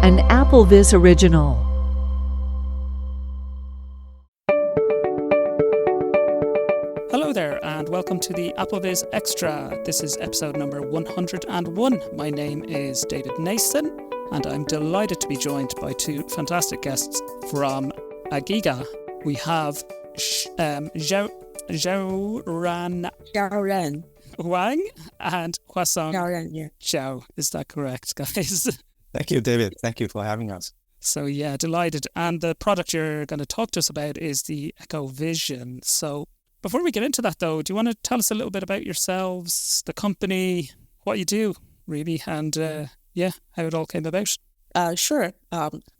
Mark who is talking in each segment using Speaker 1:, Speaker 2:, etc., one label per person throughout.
Speaker 1: an AppleVis original.
Speaker 2: Hello there, and welcome to the AppleVis Extra. This is episode number 101. My name is David Nason, and I'm delighted to be joined by two fantastic guests from Agiga. We have
Speaker 3: Xiaoran.
Speaker 2: Wang and Huasong.
Speaker 3: Xiaoran, yeah.
Speaker 2: Xiao. Is that correct, guys?
Speaker 4: Thank you, David. Thank you for having us.
Speaker 2: So yeah, delighted. And the product you're going to talk to us about is the Echo Vision. So before we get into that though, do you want to tell us a little bit about yourselves, the company, what you do, really, and how it all came about?
Speaker 3: Sure.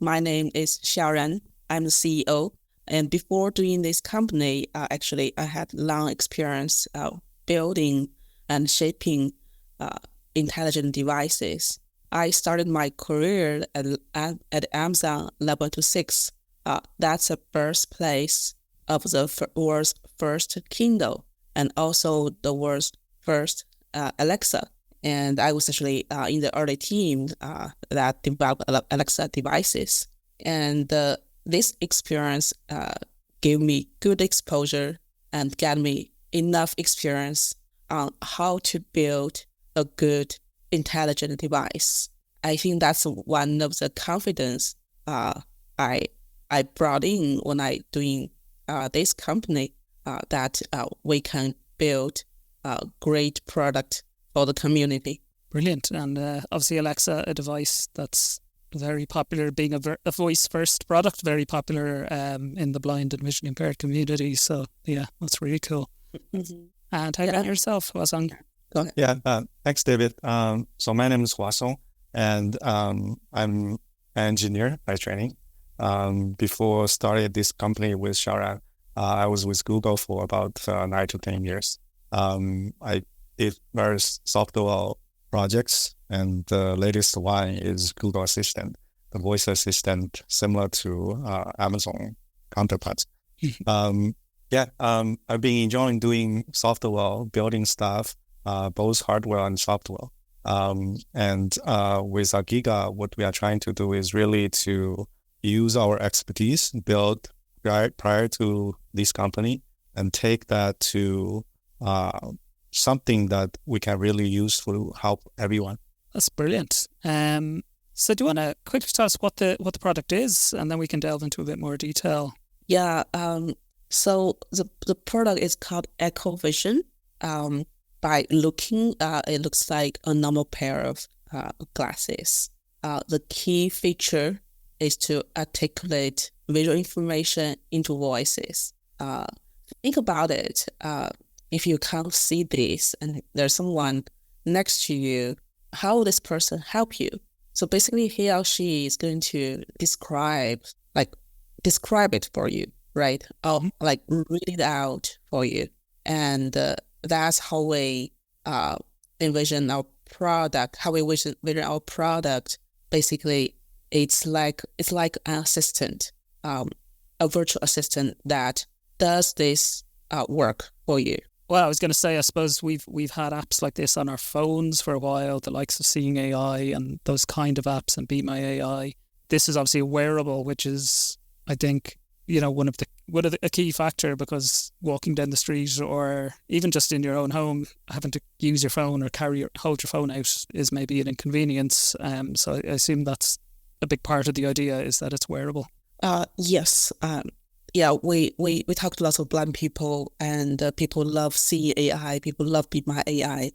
Speaker 3: My name is Xiaoran. I'm the CEO. And before doing this company, actually, I had long experience building and shaping intelligent devices. I started my career at Amazon Level 6. That's the birthplace of the world's first Kindle and also the world's first Alexa. And I was actually in the early team that developed Alexa devices. And this experience gave me good exposure and got me enough experience on how to build a good intelligent device. I think that's one of the confidence I brought in when I doing this company that we can build a great product for the community.
Speaker 2: Brilliant. And obviously Alexa, a device that's very popular, being a voice-first product, very popular in the blind and vision impaired community. So yeah, that's really cool.
Speaker 3: Mm-hmm.
Speaker 2: And how about yourself, Huasong?
Speaker 3: Go ahead.
Speaker 4: Yeah, thanks, David. So my name is Huasong, and I'm an engineer by training. Before starting this company with Xiaoran, I was with Google for about 9 to 10 years. I did various software projects, and the latest one is Google Assistant, the voice assistant similar to Amazon counterparts. I've been enjoying doing software, building stuff, both hardware and software. And with Agiga, what we are trying to do is really to use our expertise built prior to this company and take that to something that we can really use to help everyone.
Speaker 2: That's brilliant. So do you want to quickly tell us what the product is, and then we can delve into a bit more detail?
Speaker 3: Yeah. So the product is called Echo Vision. By looking, it looks like a normal pair of glasses. The key feature is to articulate visual information into voices. Think about it. If you can't see this and there's someone next to you, how will this person help you? So basically, he or she is going to describe it for you, right? Or like read it out for you. And that's how we envision our product. How we envision our product. Basically, it's like an assistant, a virtual assistant that does this work for you.
Speaker 2: Well, I was going to say, I suppose we've had apps like this on our phones for a while, the likes of Seeing AI and those kind of apps and Be My AI. This is obviously a wearable, which is, I think, one of a key factor, because walking down the street or even just in your own home, having to use your phone or hold your phone out is maybe an inconvenience. So I assume that's a big part of the idea, is that it's wearable.
Speaker 3: Yes. We talk to lots of blind people, and people love Seeing AI. People love Be My AI.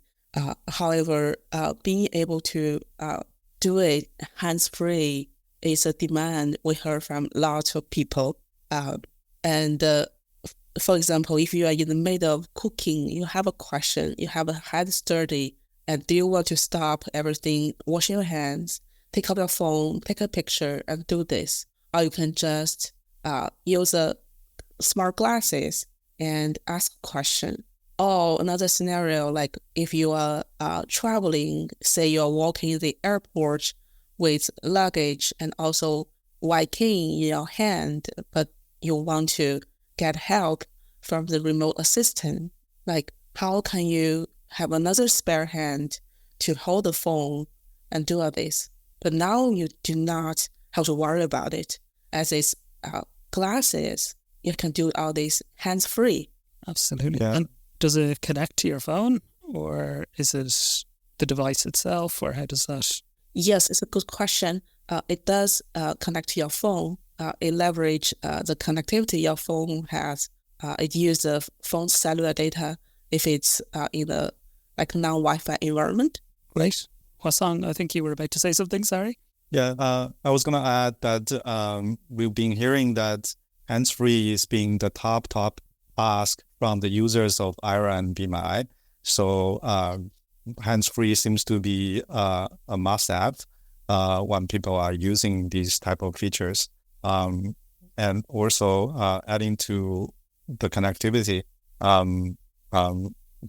Speaker 3: However, being able to do it hands-free is a demand we heard from lots of people. For example, if you are in the middle of cooking, you have a question, you have a head study, and do you want to stop everything, wash your hands, take out your phone, take a picture, and do this? Or you can just use a smart glasses and ask a question. Or another scenario, like if you are traveling, say you're walking the airport with luggage and also white key in your hand, but you want to get help from the remote assistant. Like, how can you have another spare hand to hold the phone and do all this? But now you do not have to worry about it. As it's glasses, you can do all this hands-free.
Speaker 2: Absolutely.
Speaker 4: Yeah.
Speaker 2: And does it connect to your phone, or is it the device itself, or how does that?
Speaker 3: Yes, it's a good question. It does connect to your phone. It leverage the connectivity your phone has. It uses the phone's cellular data if it's in a non-Wi-Fi environment.
Speaker 2: Great. Huasong, I think you were about to say something, sorry.
Speaker 4: Yeah, I was going to add that we've been hearing that hands-free is being the top ask from the users of Ira and Be My Eye. So hands-free seems to be a must-have when people are using these type of features. And also adding to the connectivity,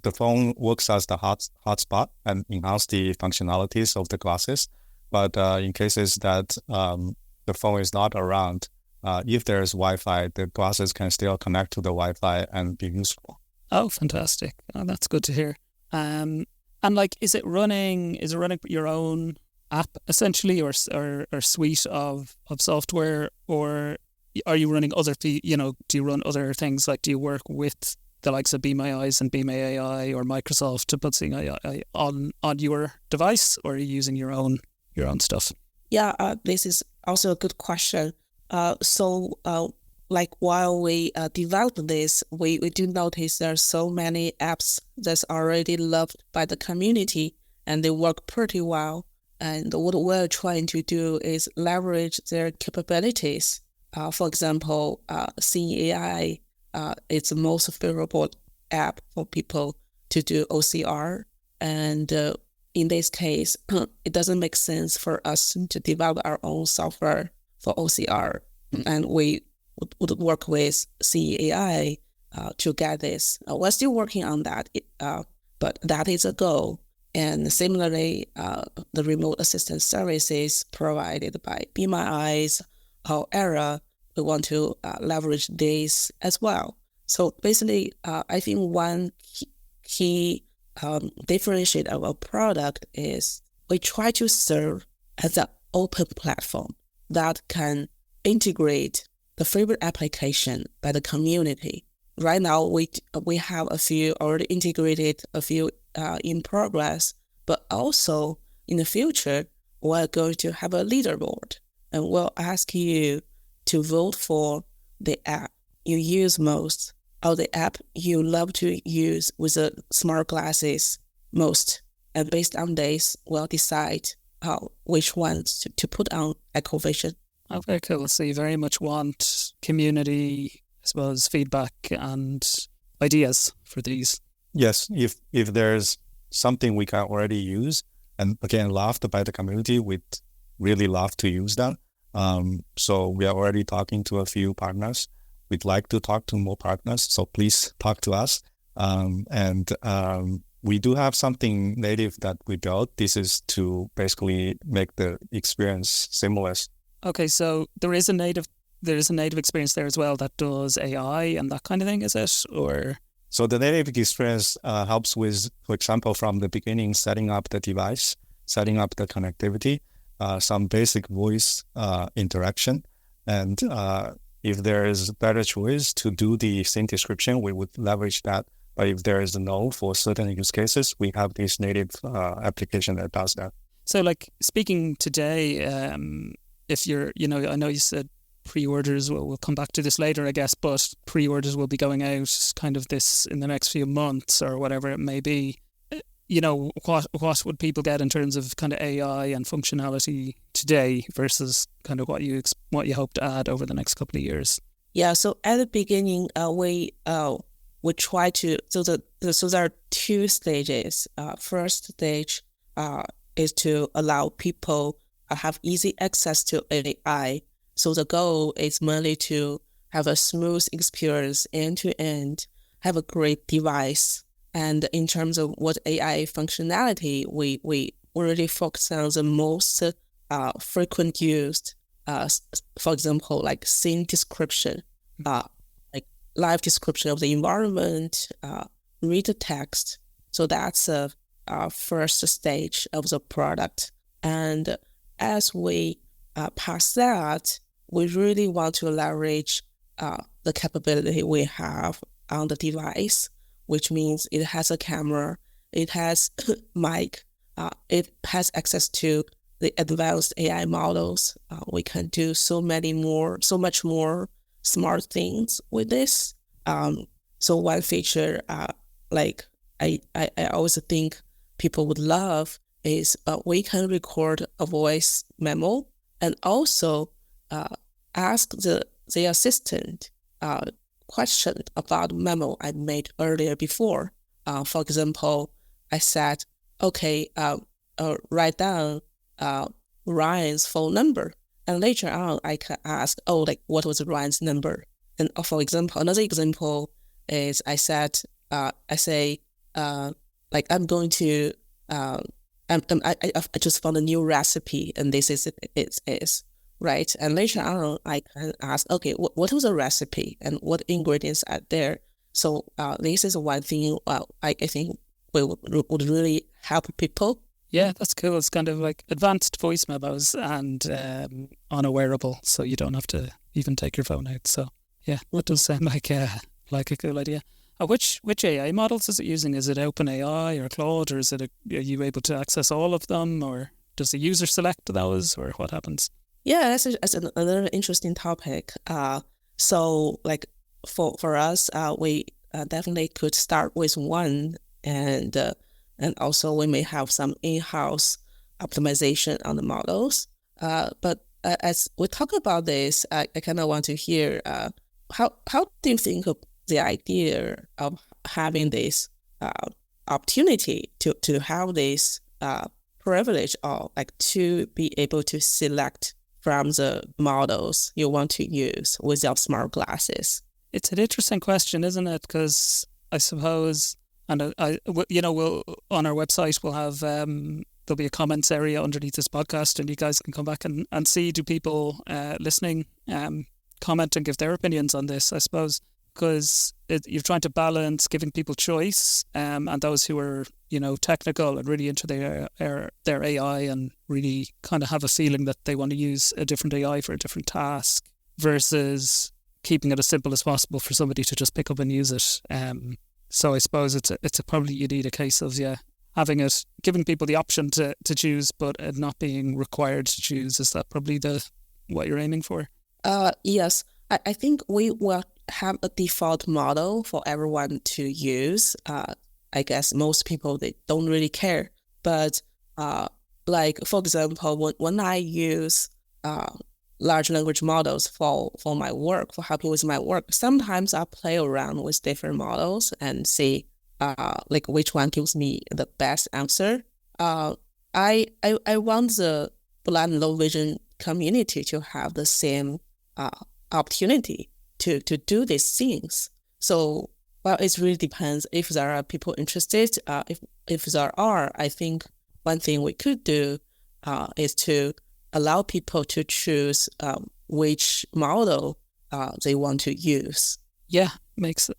Speaker 4: the phone works as the hotspot and enhance the functionalities of the glasses. But in cases that the phone is not around, if there's Wi-Fi, the glasses can still connect to the Wi-Fi and be useful.
Speaker 2: Oh, fantastic. Oh, that's good to hear. And is it running your own app essentially, or suite of software, or are you running other, do you run other things? Like, do you work with the likes of Be My Eyes and Be My AI or Microsoft to put something on your device, or are you using your own stuff?
Speaker 3: Yeah, this is also a good question. So while we develop this, we do notice there are so many apps that's already loved by the community and they work pretty well. And what we're trying to do is leverage their capabilities. For example, Seeing AI, it's the most favorable app for people to do OCR. And in this case, it doesn't make sense for us to develop our own software for OCR. And we would work with Seeing AI to get this. We're still working on that, but that is a goal. And similarly, the remote assistance services provided by Be My Eyes or Era, we want to leverage this as well. So basically, I think one key differentiate of our product is we try to serve as an open platform that can integrate the favorite application by the community. Right now, we have a few already integrated, a few in progress, but also in the future, we're going to have a leaderboard, and we'll ask you to vote for the app you use most, or the app you love to use with the smart glasses most. And based on this, we'll decide which ones to put on AppleVis.
Speaker 2: Oh, very cool. So you very much want community, I suppose, feedback and ideas for these.
Speaker 4: Yes, if there's something we can already use, and again, loved by the community, we'd really love to use that. So we are already talking to a few partners. We'd like to talk to more partners, so please talk to us. We do have something native that we built. This is to basically make the experience seamless.
Speaker 2: Okay, so there is a native experience there as well that does AI and that kind of thing, is it? Or
Speaker 4: so the native experience helps with, for example, from the beginning, setting up the device, setting up the connectivity, some basic voice interaction, and if there is a better choice to do the scene description, we would leverage that. But if there is no for certain use cases, we have this native application that does that.
Speaker 2: So, speaking today, if you're, I know you said pre-orders, we'll come back to this later, I guess, but pre-orders will be going out kind of this in the next few months or whatever it may be. What would people get in terms of kind of AI and functionality today versus kind of what you hope to add over the next couple of years?
Speaker 3: Yeah, so at the beginning, we try to, so there are two stages. First stage is to allow people have easy access to AI. So the goal is mainly to have a smooth experience end to end, have a great device. And in terms of what AI functionality, we already focus on the most frequent used, for example, like scene description, like live description of the environment, read the text. So that's our first stage of the product. And as we pass that, we really want to leverage the capability we have on the device, which means it has a camera, it has mic, it has access to the advanced AI models. We can do so much more smart things with this. So one feature, like I always think people would love is we can record a voice memo and also ask the assistant question about memo I made earlier before. For example, I said, okay, write down Ryan's phone number. And later on, I can ask, what was Ryan's number? And for example, another example is I say, I'm going to, I just found a new recipe and this is it, right? And later on, I can ask, okay, what was the recipe and what ingredients are there? So this is one thing I think would really help people.
Speaker 2: Yeah, that's cool. It's kind of like advanced voice memos and on a wearable, so you don't have to even take your phone out. So yeah, that does sound like a cool idea. Which AI models is it using? Is it OpenAI or Claude, or are you able to access all of them, or does the user select those, or what happens?
Speaker 3: Yeah, that's another interesting topic. So like for us, we definitely could start with one, and also we may have some in-house optimization on the models. But as we talk about this, I kind of want to hear how do you think of the idea of having this opportunity to have this privilege of to be able to select from the models you want to use without smart glasses?
Speaker 2: It's an interesting question, isn't it? Because I suppose, and we'll on our website we'll have there'll be a comments area underneath this podcast, and you guys can come back and see, do people listening comment and give their opinions on this, I suppose, because you're trying to balance giving people choice and those who are technical and really into their AI and really kind of have a feeling that they want to use a different AI for a different task, versus keeping it as simple as possible for somebody to just pick up and use it. So I suppose it's probably you need a case of giving people the option to choose, but it not being required to choose. Is that probably what you're aiming for?
Speaker 3: Yes, I think we will have a default model for everyone to use. I guess most people, they don't really care. But for example, when I use large language models for my work, for helping with my work, sometimes I play around with different models and see which one gives me the best answer. I want the blind and low vision community to have the same opportunity to do these things. So, it really depends if there are people interested. If there are, I think one thing we could do is to allow people to choose which model they want to use.
Speaker 2: Yeah, there's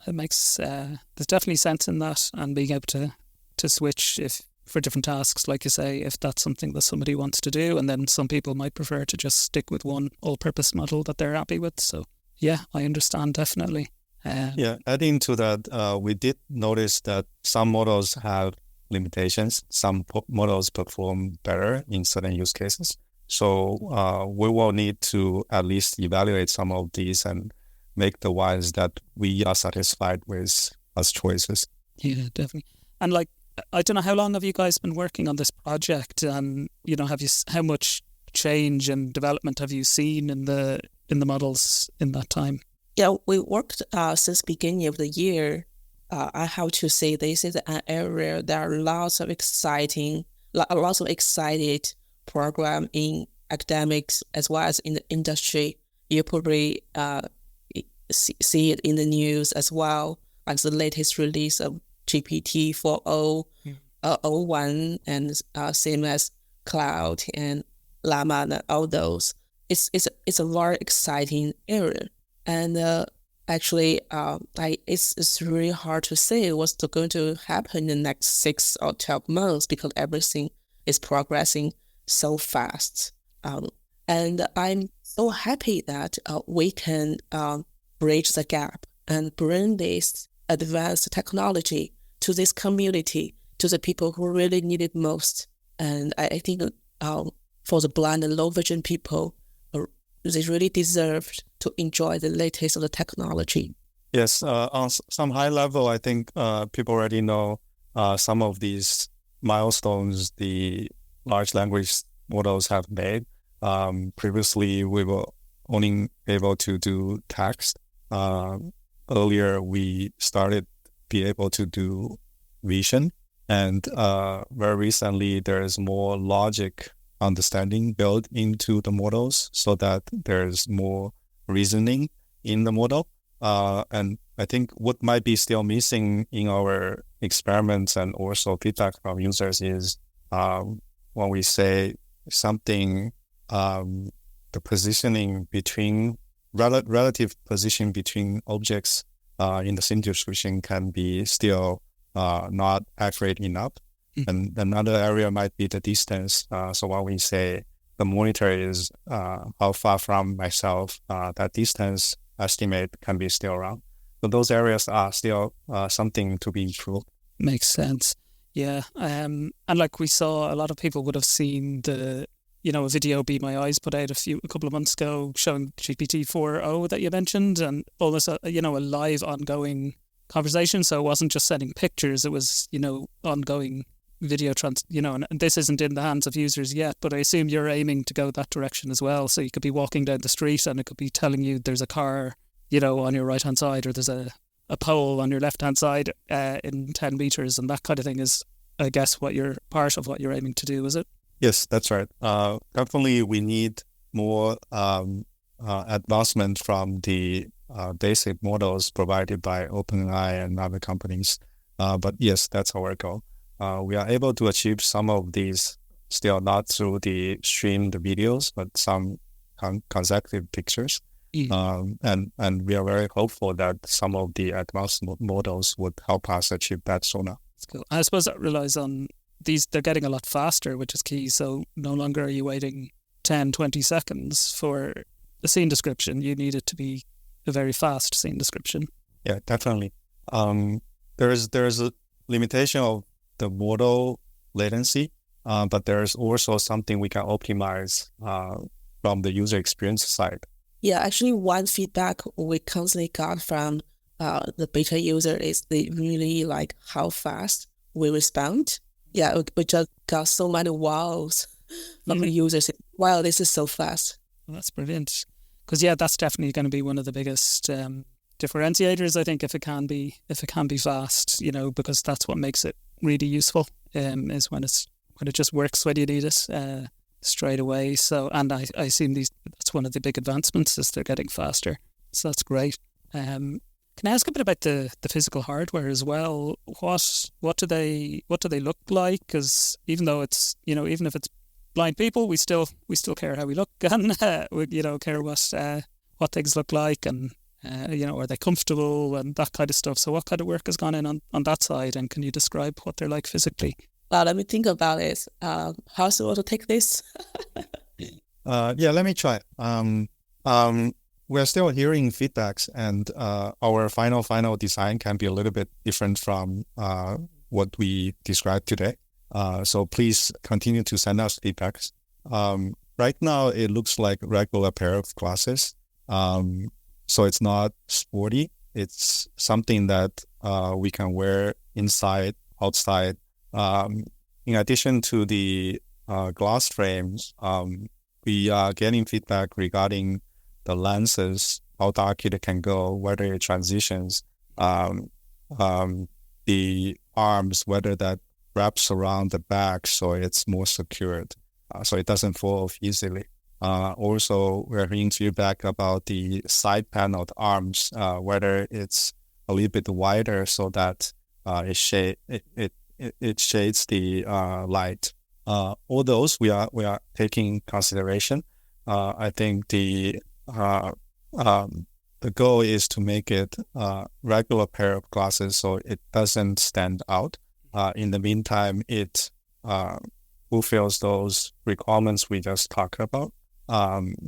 Speaker 2: definitely sense in that, and being able to switch for different tasks, like you say, if that's something that somebody wants to do, and then some people might prefer to just stick with one all-purpose model that they're happy with. So yeah, I understand definitely.
Speaker 4: Adding to that, we did notice that some models have limitations. Some models perform better in certain use cases. So we will need to at least evaluate some of these and make the ones that we are satisfied with as choices.
Speaker 2: Yeah, definitely. And I don't know, how long have you guys been working on this project? And how much change and development have you seen in the models in that time?
Speaker 3: Yeah, we worked since beginning of the year. I have to say this is an area there are lots of excited program in academics as well as in the industry. You probably see it in the news as well, like the latest release of GPT 4.0.01 and same as Cloud and Llama and all those. It's a very exciting area, and actually, it's really hard to say what's going to happen in the next 6 or 12 months because everything is progressing so fast. And I'm so happy that we can bridge the gap and bring this advanced technology to this community, to the people who really need it most. And I think for the blind and low vision people, they really deserve to enjoy the latest of the technology.
Speaker 4: Yes, on some high level, I think people already know some of these milestones the large language models have made. Previously, we were only able to do text. Earlier, we started be able to do vision. And very recently, there is more logic understanding built into the models so that there's more reasoning in the model. And I think what might be still missing in our experiments and also feedback from users is when we say something, the positioning between, relative position between objects in the scene description can be still not accurate enough. And another area might be the distance. So when we say the monitor is how far from myself, that distance estimate can be still wrong. So those areas are still something to be improved.
Speaker 2: Makes sense. Yeah. And like we saw, a lot of people would have seen the, a video Be My Eyes put out a couple of months ago showing GPT-4o that you mentioned, and almost a live ongoing conversation. So it wasn't just sending pictures, it was, ongoing video and this isn't in the hands of users yet, but I assume you're aiming to go that direction as well. So you could be walking down the street and it could be telling you there's a car, on your right hand side, or there's a pole on your left hand side in 10 meters, and that kind of thing is, I guess, part of what you're aiming to do, is it?
Speaker 4: Yes, that's right. Definitely we need more advancement from the basic models provided by OpenAI and other companies. But yes, that's our goal. We are able to achieve some of these still not through the streamed videos, but some consecutive pictures. And we are very hopeful that some of the advanced models would help us achieve that sooner.
Speaker 2: That's cool. I suppose that relies on these, they're getting a lot faster, which is key. So no longer are you waiting 10, 20 seconds for a scene description. You need it to be a very fast scene description.
Speaker 4: Yeah, definitely. There's a limitation of the model latency, but there's also something we can optimize from the user experience side.
Speaker 3: Yeah, actually, one feedback we constantly got from the beta user is they really like how fast we respond. Yeah, we just got so many wows from the users. Wow, this is so fast.
Speaker 2: Well, that's brilliant. Because that's definitely going to be one of the biggest differentiators, I think, if it can be fast, because that's what makes it really useful, is when it just works when you need it straight away. So, and I assume that's one of the big advancements, is they're getting faster. So that's great. Can I ask a bit about the physical hardware as well? What do they look like? Because even though it's even if it's blind people, we still care how we look, and we care what things look like, and are they comfortable and that kind of stuff. So what kind of work has gone in on that side, and can you describe what they're like physically?
Speaker 3: Well, let me think about it. How do you want to take this?
Speaker 4: Yeah, let me try. We're still hearing feedbacks, and our final design can be a little bit different from what we described today. So please continue to send us feedbacks. Right now, it looks like a regular pair of glasses. So it's not sporty. It's something that we can wear inside, outside. In addition to the glass frames, we are getting feedback regarding the lenses, how dark it can go, whether it transitions, the arms, whether that wraps around the back so it's more secured, so it doesn't fall off easily. Also, we're hearing feedback about the side paneled arms, whether it's a little bit wider so that it shades the light. All those we are taking consideration. I think the goal is to make it a regular pair of glasses so it doesn't stand out. In the meantime, it fulfills those requirements we just talked about.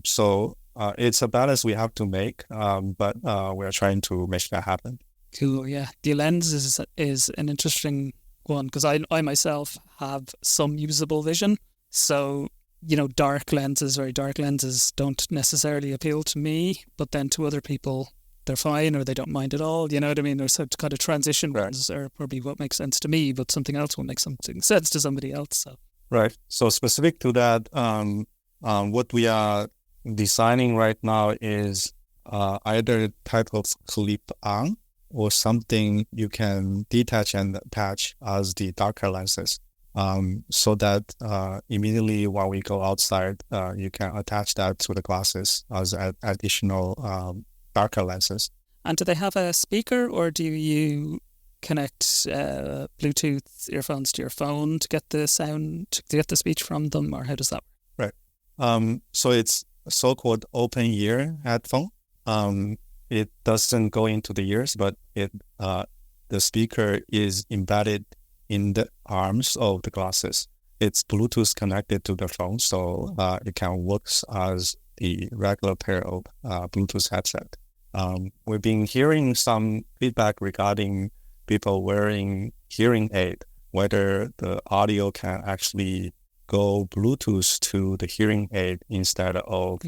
Speaker 4: So it's a balance we have to make, but we're trying to make that happen.
Speaker 2: Cool, yeah. The lens is an interesting one because I myself have some usable vision. So, dark lenses, very dark lenses don't necessarily appeal to me, but then to other people, they're fine or they don't mind at all. You know what I mean? Or so kind of transition ones are probably what makes sense to me, but something else will make something sense to somebody else. So.
Speaker 4: Right. So specific to that, what we are designing right now is either type of clip on or something you can detach and attach as the darker lenses, so that immediately when we go outside, you can attach that to the glasses as additional darker lenses.
Speaker 2: And do they have a speaker, or do you connect Bluetooth earphones to your phone to get the sound, to get the speech from them, or how does that work?
Speaker 4: Right. So it's a so-called open ear headphone. It doesn't go into the ears, but the speaker is embedded in the arms of the glasses. It's Bluetooth connected to the phone, so it can work as the regular pair of Bluetooth headset. We've been hearing some feedback regarding people wearing hearing aid, whether the audio can actually go Bluetooth to the hearing aid instead of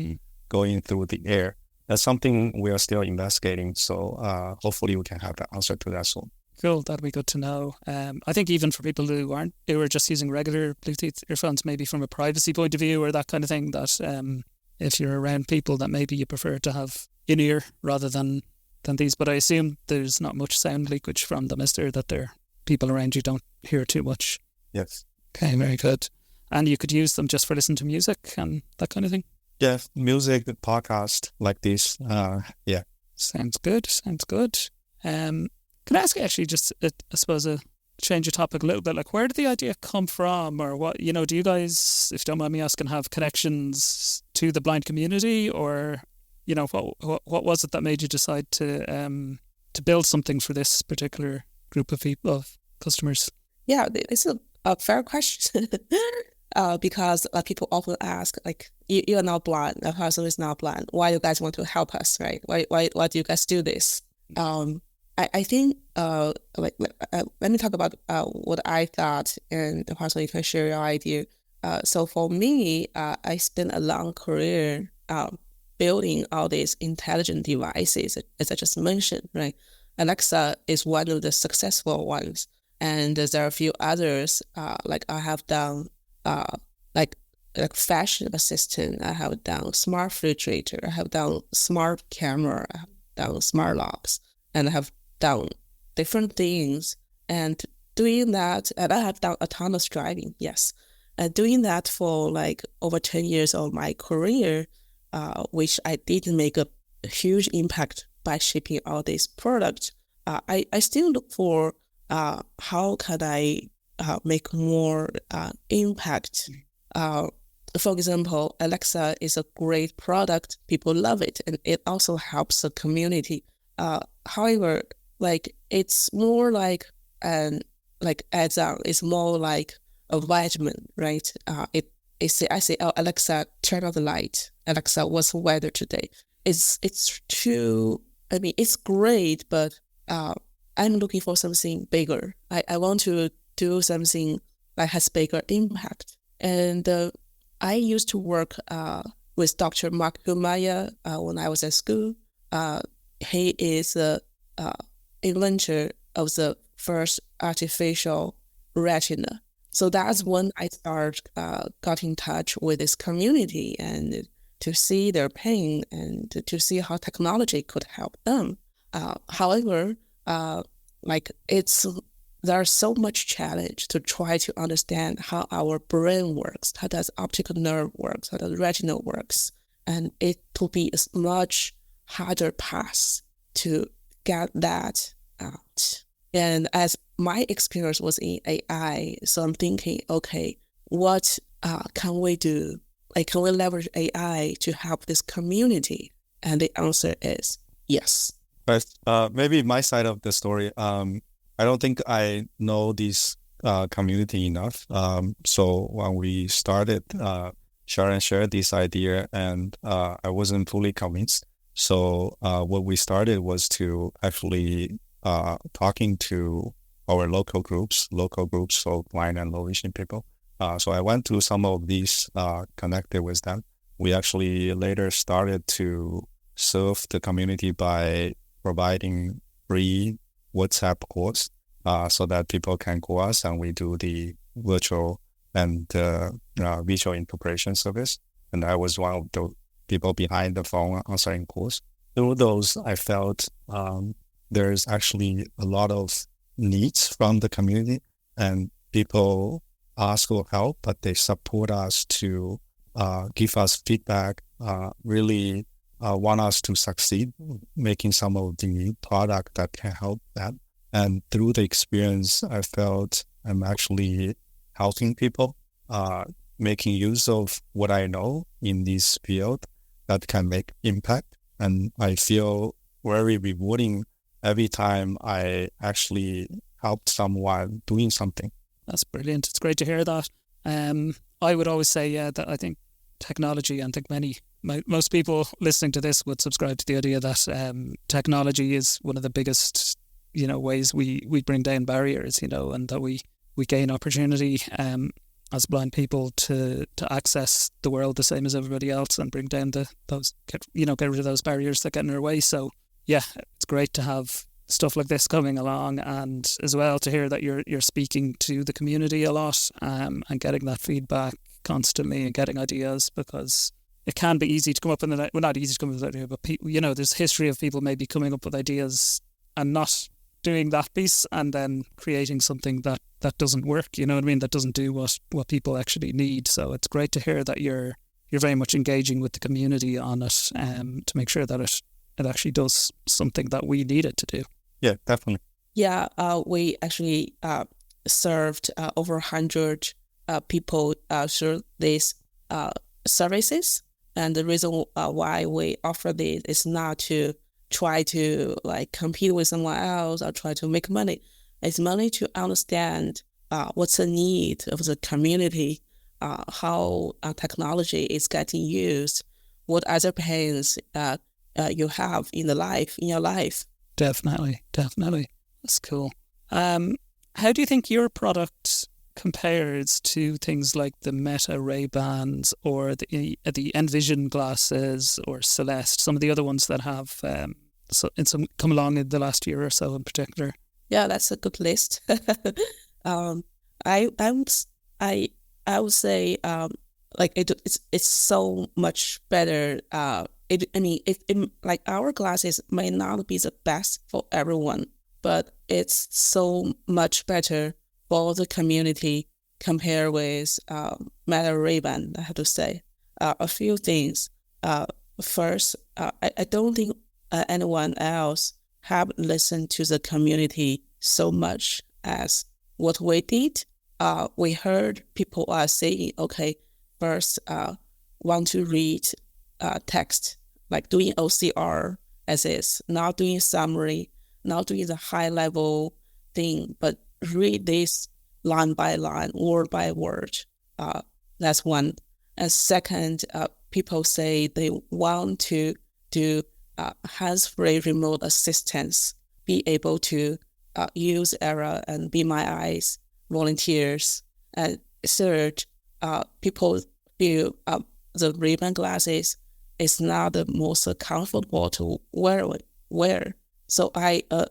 Speaker 4: going through the air. That's something we are still investigating. So hopefully we can have the answer to that soon.
Speaker 2: Cool, that'd be good to know. I think even for people who are just using regular Bluetooth earphones, maybe from a privacy point of view or that kind of thing, that if you're around people that maybe you prefer to have in-ear rather than these. But I assume there's not much sound leakage from them, is there, that people around you don't hear too much?
Speaker 4: Yes.
Speaker 2: Okay, very good. And you could use them just for listening to music and that kind of thing?
Speaker 4: Yeah, music, podcast like this. Yeah.
Speaker 2: Sounds good. Can I ask you actually just, I suppose, change the topic a little bit? Like, where did the idea come from, or what? Do you guys, if you don't mind me asking, have connections to the blind community, or what was it that made you decide to build something for this particular group of people, of customers?
Speaker 3: Yeah, it's a fair question. Because people often ask, like, you are not blind, Huasong is not blind. Why do you guys want to help us, right? Why do you guys do this? I think, let me talk about what I thought, and Huasong, you can share your idea. So for me, I spent a long career building all these intelligent devices, as I just mentioned, right? Alexa is one of the successful ones, and there are a few others. Like I have done, like fashion assistant. I have done smart refrigerator. I have done smart camera. I have done smart locks, and I have done different things. And doing that, and I have done autonomous driving. Yes, and doing that for like over 10 years of my career, which I did make a huge impact by shipping all these products. I still look for how can I make more impact. For example, Alexa is a great product. People love it, and it also helps the community. However, like it's more like adds on. It's more like a vitamin, right? I say, oh, Alexa, turn on the light. Alexa, what's the weather today? It's too. I mean, it's great, but I'm looking for something bigger. I want to do something that has bigger impact. And I used to work with Dr. Mark Humaya when I was at school. He is the inventor of the first artificial retina. So that's when I got in touch with this community and to see their pain and to see how technology could help them. However, there's so much challenge to try to understand how our brain works, how does optical nerve works, how does retina works, and it will be a much harder path to get that out. And as my experience was in AI, so I'm thinking, okay, what can we do? Like, can we leverage AI to help this community? And the answer is yes.
Speaker 4: But maybe my side of the story, I don't think I know this community enough. So when we started Xiaoran shared this idea, and I wasn't fully convinced. So what we started was to actually talking to our local groups of blind and low vision people. So I went to some of these, connected with them. We actually later started to serve the community by providing free WhatsApp calls so that people can call us, and we do the virtual and visual interpretation service. And I was one of the people behind the phone answering calls. Through those, I felt there's actually a lot of needs from the community, and people ask for help, but they support us to give us feedback, really want us to succeed, making some of the product that can help them. And through the experience, I felt I'm actually helping people, making use of what I know in this field that can make impact. And I feel very rewarding every time I actually helped someone doing something.
Speaker 2: That's brilliant. It's great to hear that. I would always say, that I think technology, and I think most people listening to this would subscribe to the idea that technology is one of the biggest, ways we bring down barriers, and that we gain opportunity as blind people to access the world the same as everybody else, and bring down get rid of those barriers that get in our way. So yeah, it's great to have stuff like this coming along, and as well to hear that you're speaking to the community a lot, and getting that feedback constantly and getting ideas, because it can be easy to come up with not easy to come up with an idea, but there's history of people maybe coming up with ideas and not doing that piece, and then creating something that doesn't work, that doesn't do what people actually need. So it's great to hear that you're very much engaging with the community on it, to make sure that it actually does something that we need it to do.
Speaker 4: Yeah, definitely.
Speaker 3: Yeah, we actually served over 100 people through these services. And the reason why we offer this is not to try to compete with someone else or try to make money. It's mainly to understand what's the need of the community, how technology is getting used, what other pains you have in your life.
Speaker 2: Definitely. That's cool. How do you think your product compares to things like the Meta Ray-Bans or the Envision glasses or Celeste, some of the other ones that have come along in the last year or so in particular?
Speaker 3: Yeah, that's a good list. I would say it's so much better. Our glasses may not be the best for everyone, but it's so much better for the community compared with Meta Ray-Ban, I have to say. A few things. First, I don't think anyone else have listened to the community so much as what we did. We heard people are saying, okay, first, want to read text, like doing OCR as is, not doing summary, not doing the high level thing, but read this line by line, word by word. That's one. And second, people say they want to do hands-free remote assistance, be able to use Era and Be My Eyes volunteers. And third, people feel the Ray-Ban glasses is not the most comfortable to wear. So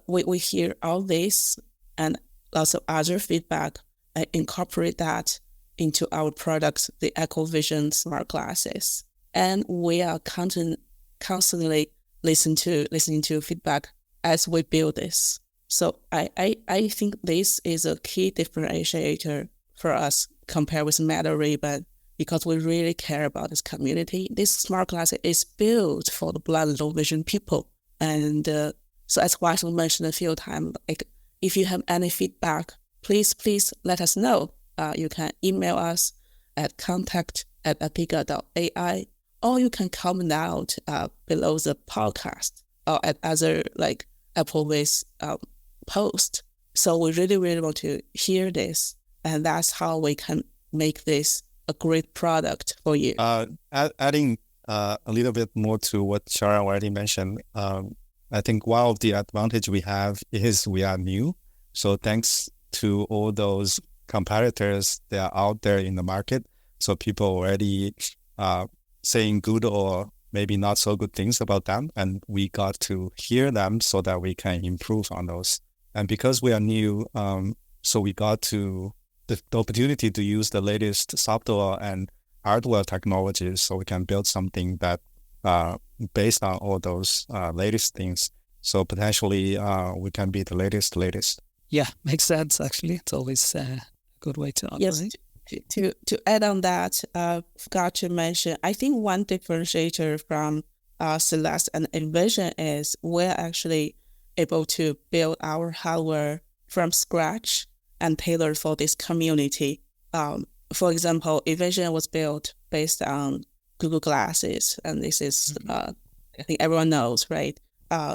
Speaker 3: we hear all this and lots of other feedback. I incorporate that into our products, the AppleVis smart glasses, and we are constantly listening to feedback as we build this. So I think this is a key differentiator for us compared with Meta Ray-Ban, because we really care about this community. This smart glass is built for the blind and low vision people, and so as Huasong mentioned a few times, if you have any feedback, please let us know. You can email us at contact@agiga.ai, or you can comment out below the podcast or at other AppleVis post. So we really want to hear this, and that's how we can make this a great product for you?
Speaker 4: Adding a little bit more to what Xiaoran already mentioned, I think one of the advantage we have is we are new. So thanks to all those competitors that are out there in the market, so people already saying good or maybe not so good things about them, and we got to hear them so that we can improve on those. And because we are new, so we got to the opportunity to use the latest software and hardware technologies, so we can build something that based on all those latest things. So potentially we can be the latest.
Speaker 2: Yeah, makes sense. Actually, it's always a good way to operate.
Speaker 3: Yes. To add on that, forgot to mention, I think one differentiator from Celeste and Envision is we're actually able to build our hardware from scratch and tailored for this community. For example, Envision was built based on Google Glasses, and this is, I think everyone knows, right?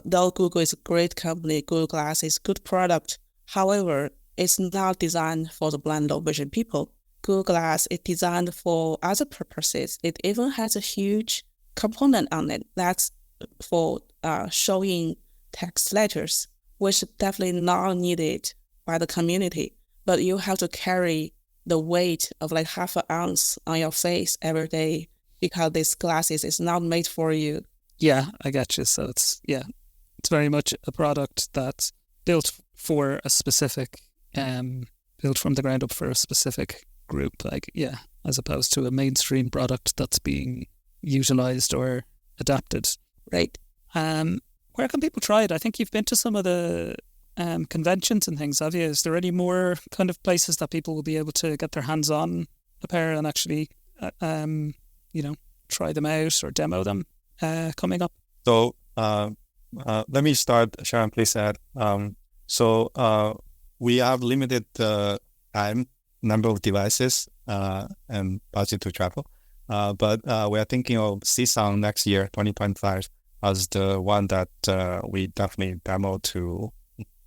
Speaker 3: Though Google is a great company, Google Glass is a good product. However, it's not designed for the blind low vision people. Google Glass is designed for other purposes. It even has a huge component on it that's for showing text letters, which definitely not needed by the community. But you have to carry the weight of like half an ounce on your face every day because this glasses is not made for you.
Speaker 2: Yeah, I get you. So it's very much a product that's built for a specific, built from the ground up for a specific group, as opposed to a mainstream product that's being utilized or adapted.
Speaker 3: Right.
Speaker 2: Where can people try it? I think you've been to some of the conventions and things, have you? Is there any more kind of places that people will be able to get their hands on a pair and actually, try them out or demo them coming up?
Speaker 4: So let me start. Xiaoran, please add. We have limited time, number of devices, and budget to travel. But we are thinking of Huasong next year, 2025, as the one that we definitely demo to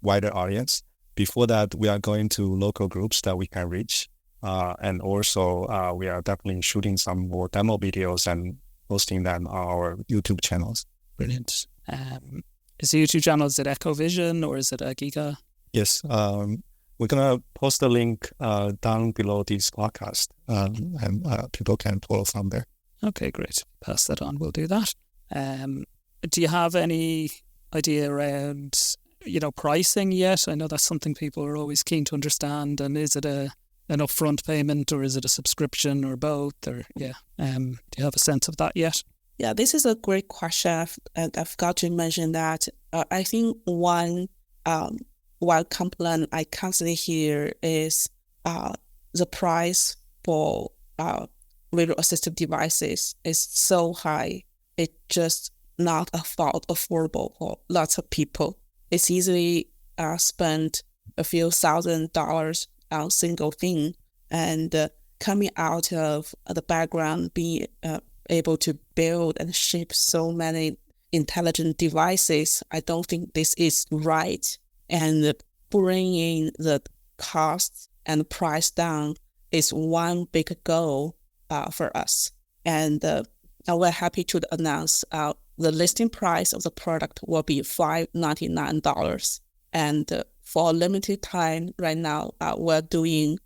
Speaker 4: wider audience. Before that, we are going to local groups that we can reach. And also, we are definitely shooting some more demo videos and posting them on our YouTube channels.
Speaker 2: Brilliant. Is the YouTube channel, is it EchoVision or is it Agiga?
Speaker 4: Yes. We're going to post the link down below this podcast, and people can follow from there.
Speaker 2: Okay, great. Pass that on. We'll do that. Do you have any idea around, pricing yet? I know that's something people are always keen to understand. And is it an upfront payment or is it a subscription or both? Or do you have a sense of that yet?
Speaker 3: Yeah, this is a great question. I forgot to mention that. I think one complaint I constantly hear is the price for radio assistive devices is so high. It's just not affordable for lots of people. It's easily spent a few $1,000s on a single thing, and coming out of the background, being able to build and ship so many intelligent devices, I don't think this is right. And bringing the cost and price down is one big goal for us. And we're happy to announce the listing price of the product will be $599. And for a limited time right now, we're doing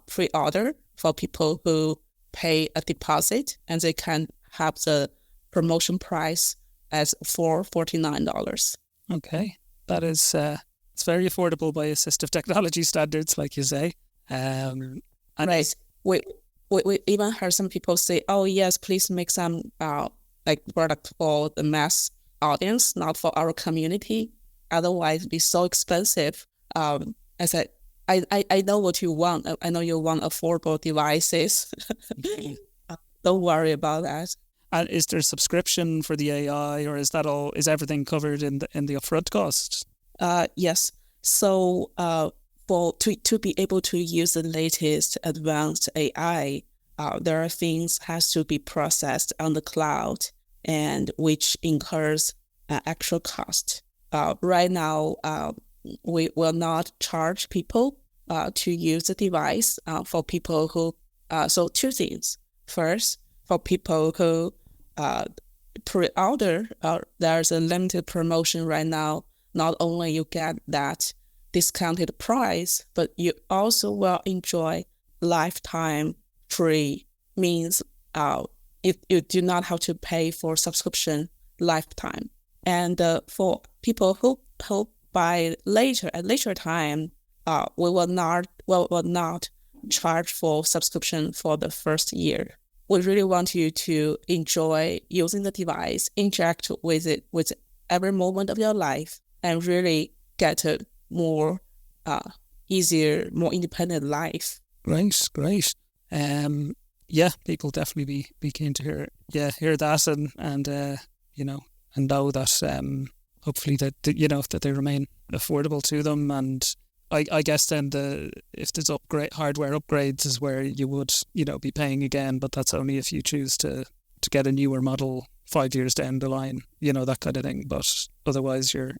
Speaker 3: pre-order for people who pay a deposit, and they can have the promotion price as $449.
Speaker 2: Okay, that is it's very affordable by assistive technology standards, like you say.
Speaker 3: Right. We even heard some people say, "Oh yes, please make some product for the mass audience, not for our community. Otherwise, it'd be so expensive." I said, I know what you want. I know you want affordable devices. Don't worry about that.
Speaker 2: And is there a subscription for the AI, or is that all? Is everything covered in the upfront cost?
Speaker 3: Yes. So to be able to use the latest advanced AI, there are things has to be processed on the cloud, and which incurs actual cost. Right now, we will not charge people to use the device for people who So two things. First, for people who pre-order, there's a limited promotion right now. Not only you get that discounted price, but you also will enjoy lifetime free. Means you do not have to pay for subscription lifetime. And for people who buy at later time, we will not charge for subscription for the first year. We really want you to enjoy using the device, interact with it with every moment of your life, and really get a more easier, more independent life.
Speaker 2: Great. People definitely be keen to hear that and know that hopefully that that they remain affordable to them. And I guess then if there's hardware upgrades is where you would be paying again, but that's only if you choose to get a newer model 5 years down the line, that kind of thing. But otherwise your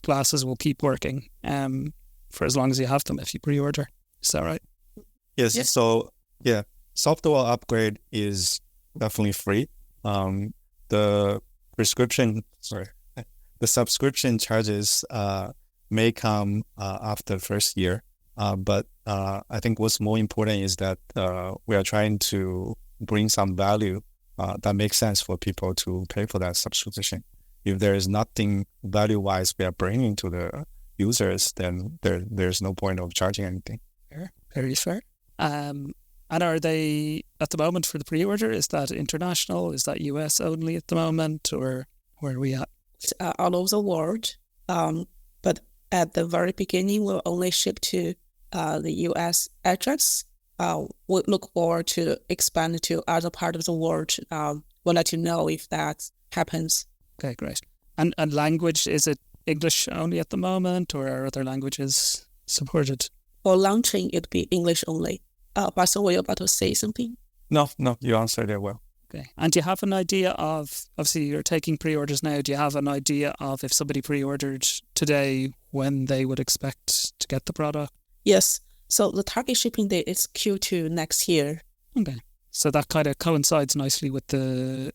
Speaker 2: glasses will keep working for as long as you have them if you pre-order. Is that right?
Speaker 4: Yes. Yeah. So software upgrade is definitely free. The subscription charges may come after the first year. But I think what's more important is that we are trying to bring some value that makes sense for people to pay for that subscription. If there is nothing value-wise we are bringing to the users, then there's no point of charging anything.
Speaker 2: Fair. Very fair. And are they, at the moment for the pre-order, is that international? Is that US only at the moment? Or where are we at?
Speaker 3: All over the world. But at the very beginning, we'll only ship to the US address. We'll look forward to expand to other parts of the world. We'll let you know if that happens.
Speaker 2: Okay, great. And language, is it English only at the moment, or are other languages supported?
Speaker 3: For launching, it'd be English only. But were you about to say something?
Speaker 4: No, you answered it well.
Speaker 2: Okay. And do you have an idea of, obviously you're taking pre-orders now, do you have an idea of if somebody pre-ordered today, when they would expect to get the product?
Speaker 3: Yes. So the target shipping date is Q2 next year.
Speaker 2: Okay. So that kind of coincides nicely with the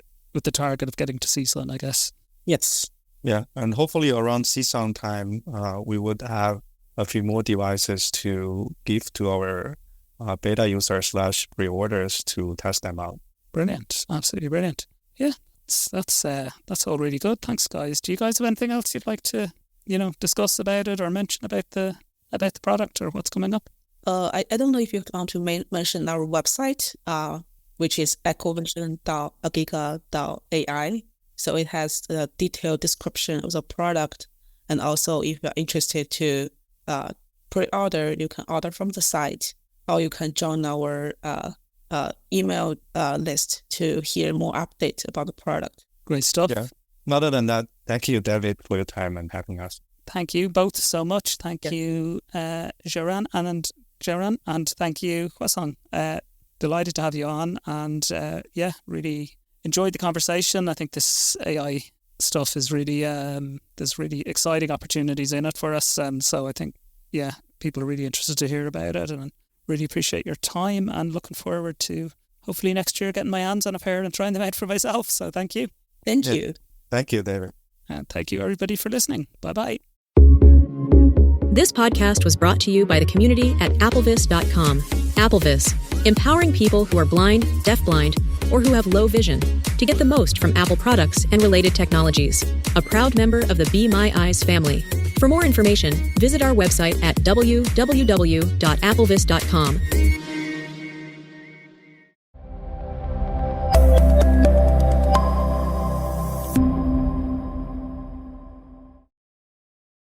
Speaker 2: target of getting to CSUN, I guess.
Speaker 3: Yes.
Speaker 4: Yeah. And hopefully around CSUN time, we would have a few more devices to give to our beta users / pre-orders to test them out.
Speaker 2: Brilliant. Absolutely brilliant. Yeah, that's all really good. Thanks, guys. Do you guys have anything else you'd like to, discuss about it or mention about the product or what's coming up?
Speaker 3: I don't know if you want to mention our website, which is applevision.agiga.ai. So it has a detailed description of the product. And also, if you're interested to pre-order, you can order from the site, or you can join our email list to hear more updates about the product.
Speaker 2: Great stuff.
Speaker 4: Yeah. Other than that, thank you, David, for your time and having us.
Speaker 2: Thank you both so much. Thank you, Xiaoran, and thank you, Huasong. Delighted to have you on, and really enjoyed the conversation. I think this AI stuff is really there's really exciting opportunities in it for us, and so I think people are really interested to hear about it, and really appreciate your time, and looking forward to hopefully next year getting my hands on a pair and trying them out for myself. So thank you.
Speaker 3: Thank you.
Speaker 4: Thank you, David.
Speaker 2: And thank you, everybody, for listening. Bye-bye.
Speaker 5: This podcast was brought to you by the community at AppleVis.com. AppleVis, empowering people who are blind, deafblind, or who have low vision to get the most from Apple products and related technologies. A proud member of the Be My Eyes family. For more information, visit our website at www.applevis.com.